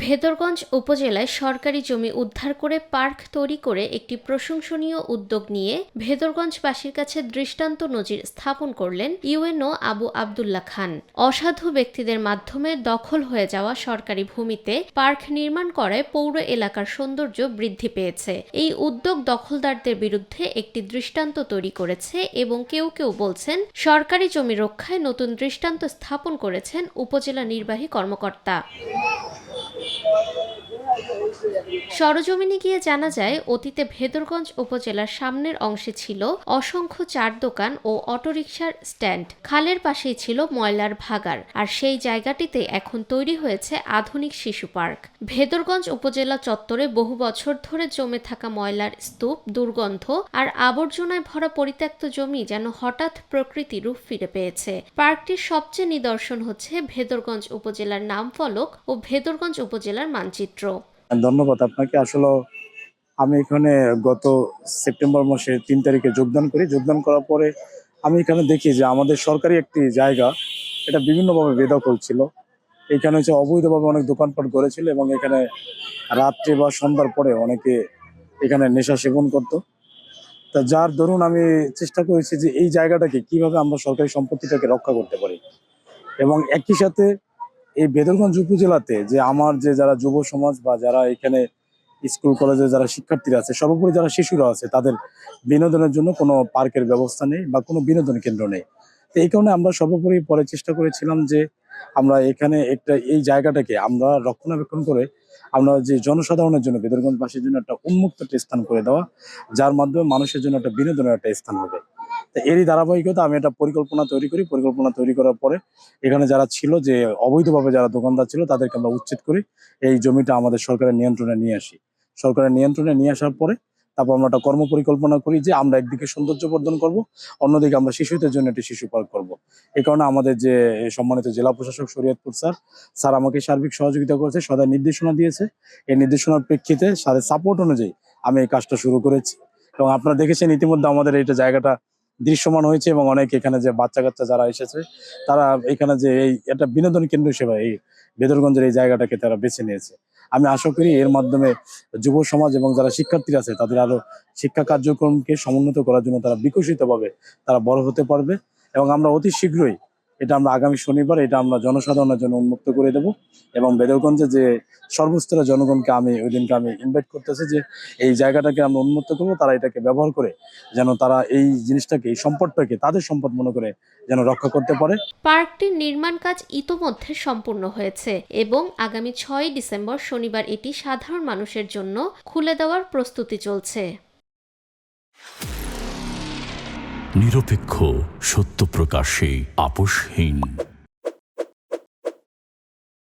ভেদরগঞ্জ উপজেলায় সরকারি জমি উদ্ধার করে পার্ক তৈরি করে একটি প্রশংসনীয় উদ্যোগ নিয়ে ভেদরগঞ্জবাসীর কাছে দৃষ্টান্ত নজির স্থাপন করলেন ইউএনও আবু আবদুল্লাহ খান। অসাধু ব্যক্তিদের মাধ্যমে দখল হয়ে যাওয়া সরকারি ভূমিতে পার্ক নির্মাণ করায় পৌর এলাকার সৌন্দর্য বৃদ্ধি পেয়েছে। এই উদ্যোগ দখলদারদের বিরুদ্ধে একটি দৃষ্টান্ত তৈরি করেছে এবং কেউ কেউ বলছেন সরকারি জমি রক্ষায় নতুন দৃষ্টান্ত স্থাপন করেছেন উপজেলা নির্বাহী কর্মকর্তা। সরজমিনে গিয়ে জানা যায়, অতীতে ভেদরগঞ্জ উপজেলার সামনের অংশে ছিল অসংখ্য চার দোকান ও অটোরিকশার স্ট্যান্ড। খালের পাশেই ছিল ময়লার ভাগাড়, আর সেই জায়গাটিতে এখন তৈরি হয়েছে আধুনিক শিশু পার্ক। ভেদরগঞ্জ উপজেলা চত্বরে বহু বছর ধরে জমে থাকা ময়লার স্তূপ, দুর্গন্ধ আর আবর্জনায় ভরা পরিত্যক্ত জমি যেন হঠাৎ প্রকৃতি রূপ ফিরে পেয়েছে। পার্কটির সবচেয়ে নিদর্শন হচ্ছে ভেদরগঞ্জ উপজেলার নামফলক ও ভেদরগঞ্জ উপজেলার মানচিত্র। ধন্যবাদ আপনাকে। আসলে আমি এখানে গত সেপ্টেম্বর মাসের ৩ তারিখে যোগদান করার পরে আমি এখানে দেখি যে আমাদের সরকারি একটি জায়গা এটা বিভিন্নভাবে বেদখল ছিল। এখানে হচ্ছে অবৈধভাবে অনেক দোকানপাট গড়েছিল এবং এখানে রাত্রে বা সন্ধ্যার পরে অনেকে এখানে নেশা সেবন করতো। তা যার দরুন আমি চেষ্টা করেছি যে এই জায়গাটাকে কিভাবে আমরা সরকারি সম্পত্তিটাকে রক্ষা করতে পারি, এবং একই সাথে এই ভেদরগঞ্জ উপজেলাতে যে আমার যে যারা যুব সমাজ বা যারা এখানে স্কুল কলেজে যারা শিক্ষার্থীরা আছে, সর্বোপরি যারা শিশুরা আছে, তাদের বিনোদনের জন্য কোনো পার্কের ব্যবস্থা নেই বা কোনো বিনোদন কেন্দ্র নেই। তো এই কারণে আমরা সর্বোপরি পরে চেষ্টা করেছিলাম যে আমরা এখানে এই জায়গাটাকে আমরা রক্ষণাবেক্ষণ করে আমরা যে জনসাধারণের জন্য, ভেদরগঞ্জবাসীর জন্য একটা উন্মুক্ত একটা স্থান করে দেওয়া, যার মাধ্যমে মানুষের জন্য একটা বিনোদনের একটা স্থান হবে। তো এরই ধারাবাহিকতা আমি একটা পরিকল্পনা তৈরি করার পরে এখানে যারা ছিল যে অবৈধভাবে যারা দোকানদার ছিল তাদেরকে আমরা উচ্ছেদ করি, এই জমিটা আমাদের সরকারের নিয়ন্ত্রণে নিয়ে আসি। সরকারের নিয়ন্ত্রণে নিয়ে আসার পরে তারপর আমরা একটা কর্মপরিকল্পনা করি যে আমরা একদিকে সৌন্দর্য বর্ধন করব, অন্যদিকে আমরা শিশুদের জন্য একটি শিশু পার্ক করব। এই কারণে আমাদের যে সম্মানিত জেলা প্রশাসক শরীয়তপুর স্যার আমাকে সার্বিক সহযোগিতা করেছে, সদয় নির্দেশনা দিয়েছে। এই নির্দেশনার প্রেক্ষিতে স্যারের সাপোর্ট অনুযায়ী আমি এই কাজটা শুরু করেছি। এবং আপনারা দেখেছেন ইতিমধ্যে আমাদের এইটা জায়গাটা দৃশ্যমান হয়েছে এবং অনেক এখানে যে বাচ্চা কাচ্চা যারা এসেছে তারা এখানে যে একটা বিনোদন কেন্দ্র হিসেবে এই ভেদরগঞ্জের এই জায়গাটাকে তারা বেছে নিয়েছে। আমি আশা করি এর মাধ্যমে যুব সমাজ এবং যারা শিক্ষার্থীরা আছে তাদের আরো শিক্ষা কার্যক্রমকে সমুন্নত করার জন্য তারা বিকশিতভাবে তারা বড় হতে পারবে। এবং আমরা অতি শীঘ্রই এটা আমরা আগামী শনিবার এটা আমরা জনসাধারণের জন্য উন্মুক্ত করে দেব। এবং ভেদরগঞ্জে যে সর্বস্তরের জনগণকে আমি ওই দিনকে আমি ইনভাইট করতেছি যে এই জায়গাটাকে আমরা উন্মুক্ত করবো, তারা এটাকে ব্যবহার করে যেন তারা এই জিনিসটাকে, এই সম্পদটাকে তাদের সম্পদ মনে করে যেন রক্ষা করতে পারে। পার্কটির নির্মাণ কাজ ইতোমধ্যে সম্পূর্ণ হয়েছে এবং আগামী ৬ ডিসেম্বর শনিবার এটি সাধারণ মানুষের জন্য খুলে দেওয়ার প্রস্তুতি চলছে। নিরপেক্ষ, সত্য প্রকাশে আপোষহীন।